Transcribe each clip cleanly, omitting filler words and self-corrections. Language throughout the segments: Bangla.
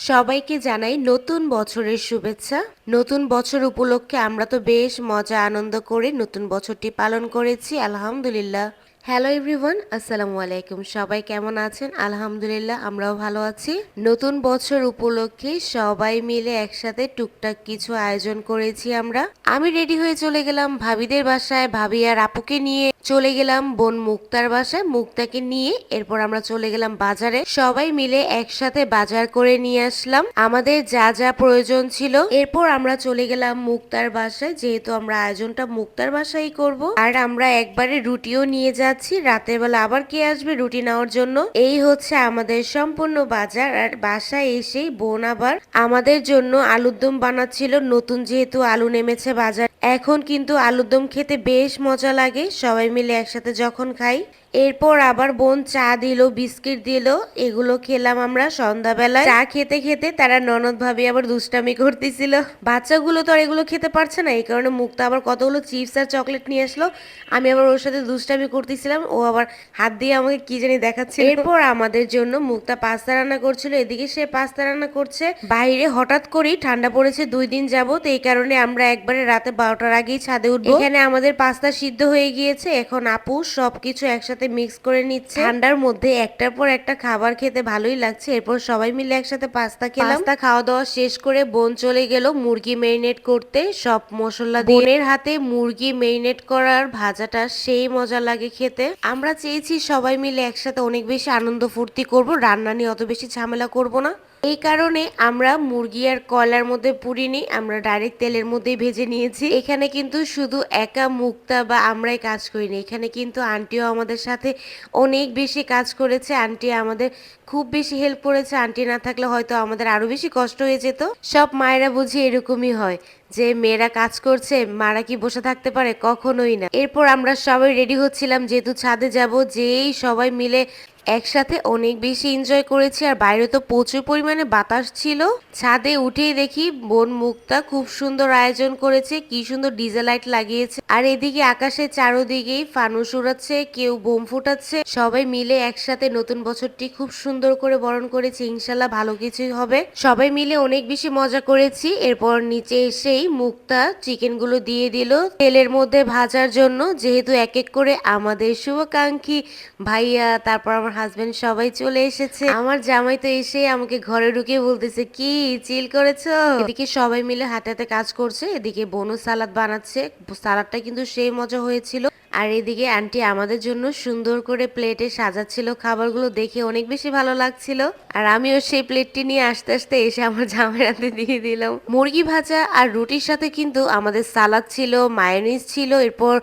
সবাইকে জানাই নতুন বছরের শুভেচ্ছা। নতুন বছর উপলক্ষে আমরা তো বেশ মজা আনন্দ করে নতুন বছরটি পালন করেছি আলহামদুলিল্লাহ। হ্যালো এভরিওয়ান, আসসালামু আলাইকুম। সবাই কেমন আছেন? আলহামদুলিল্লাহ আমরাও ভালো আছি। নতুন বছর উপলক্ষে সবাই মিলে একসাথে টুকটাক কিছু আয়োজন করেছি আমরা। আমি রেডি হয়ে চলে গেলাম ভাবিদের বাসায়, ভাবি আর আপুকে নিয়ে চলে গেলাম বোন মুক্তার বাসায়, মুক্তাকে নিয়ে এরপর আমরা চলে গেলাম বাজারে। সবাই মিলে একসাথে বাজার করে নিয়ে আসলাম আমাদের যা যা প্রয়োজন ছিল। এরপর আমরা চলে গেলাম মুক্তার বাসায়, যেহেতু আমরা আয়োজনটা মুক্তার বাসায় করব। আর আমরা একবারে রুটিও নিয়ে যাচ্ছি, রাতের বেলা আবার কে আসবে রুটি নেওয়ার জন্য। এই হচ্ছে আমাদের সম্পূর্ণ বাজার। আর বাসায় এসেই বোন আবার আমাদের জন্য আলুর দম বানাচ্ছিল, নতুন যেহেতু আলু নেমেছে বাজার। এখন কিন্তু আলুর দম খেতে বেশ মজা লাগে সবাই মিলে একসাথে যখন খাই। এরপর আবার বোন চা দিল, বিস্কিট দিল, এগুলো খেলাম আমরা সন্ধ্যাবেলায়। চা খেতে খেতে তারা ননদ ভাবি আবার দুষ্টামি করতেছিল। বাচ্চাগুলো তো আর এগুলো খেতে পারছে না, এই কারণে মুক্তা আবার কতগুলো চিপস আর চকলেট নিয়ে আসলো। আমি আবার ওর সাথে দুষ্টামি করতেছিলাম, ও আবার হাত দিয়ে আমাকে কি জানি দেখাচ্ছিল। এরপর আমাদের জন্য মুক্তা পাস্তা রান্না করছিল, এদিকে সে পাস্তা রান্না করছে। বাইরে হঠাৎ করেই ঠান্ডা পড়েছে 2 দিন যাবত, এই কারণে আমরা একবারে রাতে 12টার আগেই ছাদে উঠবো। এখানে আমাদের পাস্তা সিদ্ধ হয়ে গিয়েছে, এখন আপু সবকিছু একসাথে মিক্স করে নিচ্ছে। ঠান্ডার মধ্যে একটার পর একটা খাবার খেতে ভালোই লাগছে। এরপর সবাই মিলে একসাথে পাস্তা খেলাম। পাস্তা খাওয়া দাওয়া শেষ করে বোন চলে গেল মুরগি মেরিনেট করতে সব মশলা দিয়ে। বোনের হাতে মুরগি মেরিনেট করার ভাজাটা সেই মজা লাগে খেতে। আমরা চেয়েছি সবাই মিলে একসাথে অনেক বেশি আনন্দ ফুর্তি করব, রান্না নিয়ে অত বেশি ঝামেলা করব না। এই কারণে আমরা মুরগি আর কয়লার মধ্যে পুরিনি, আমরা ডাইরেক্ট তেলের মধ্যেই ভেজে নিয়েছি। এখানে কিন্তু শুধু একা মুক্তা বা আমরাই কাজ করিনি, এখানে কিন্তু আন্টিও আমাদের সাথে অনেক বেশি কাজ করেছে। আন্টি আমাদের খুব বেশি হেল্প করেছে, আন্টি না থাকলে হয়তো আমাদের আরো বেশি কষ্ট হয়ে যেত। সব মায়েরা বুঝি এরকমই হয়, যে মেয়েরা কাজ করছে মারা কি বসে থাকতে পারে? কখনোই না। এরপর আমরা সবাই রেডি হচ্ছিলাম যেহেতু ছাদে যাব, যেই সবাই মিলে একসাথে অনেক বেশি এনজয় করেছি। আর বাইরে তো প্রচুর পরিমাণে বাতাস ছিল। ছাদে উঠেই দেখি বোন মুক্তা খুব সুন্দর আয়োজন করেছে, কি সুন্দর ডিজে লাইট লাগিয়েছে। আর এদিকে আকাশে চারোদিকেই ফানুস উড়াচ্ছে, কেউ বোম ফুটাচ্ছে। সবাই মিলে একসাথে নতুন বছরটি খুব সুন্দর করে বরণ করেছি, ইনশাল্লাহ ভালো কিছুই হবে। সবাই মিলে অনেক বেশি মজা করেছি। এরপর নিচে এসেই মুক্তা চিকেন গুলো দিয়ে দিল তেলের মধ্যে ভাজার জন্য, যেহেতু এক এক করে আমাদের শুভাকাঙ্ক্ষী ভাইয়া, তারপর আমার হাজবেন্ড সবাই চলে এসেছে। আমার জামাই তো এসে আমাকে ঘরে ঢুকে বলতেছে, কি চিল করেছো? এদিকে সবাই মিলে হাতে হাতে কাজ করছে, এদিকে বোনও সালাদ বানাচ্ছে। সালাদটা কিন্তু সেই মজা হয়েছিল। আর এদিকে আন্টি আমাদের জন্য সুন্দর করে প্লেটে সাজাচ্ছিল খাবারগুলো, দেখে অনেক বেশি ভালো লাগছিল। আর আমিও সেই প্লেটটি নিয়ে আস্তে আস্তে এসে আমার জামাইয়ের হাতে দিয়ে দিলাম। মুরগি ভাজা আর রুটির সাথে কিন্তু আমাদের সালাদ ছিল, মায়োনিজ ছিল, এরপর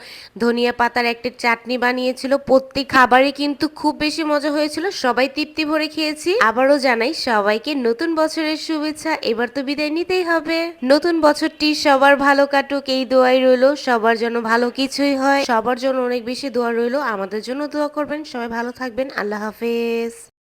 ধনিয়া পাতার একটা চাটনি বানিয়েছিল। প্রত্যেক খাবারই কিন্তু খুব বেশি মজা হয়েছিল, সবাই তৃপ্তি ভরে খেয়েছি। আবারও জানাই সবাইকে নতুন বছরের শুভেচ্ছা। এবার তো বিদায় নিতেই হবে। নতুন বছরটি সবার ভালো কাটুক এই দোয়াই রইলো, সবার জন্য ভালো কিছুই হয়। সবার জন্য অনেক বেশি দোয়া রইলো, আমাদের জন্য দোয়া করবেন। সবাই ভালো থাকবেন, আল্লাহ হাফেজ।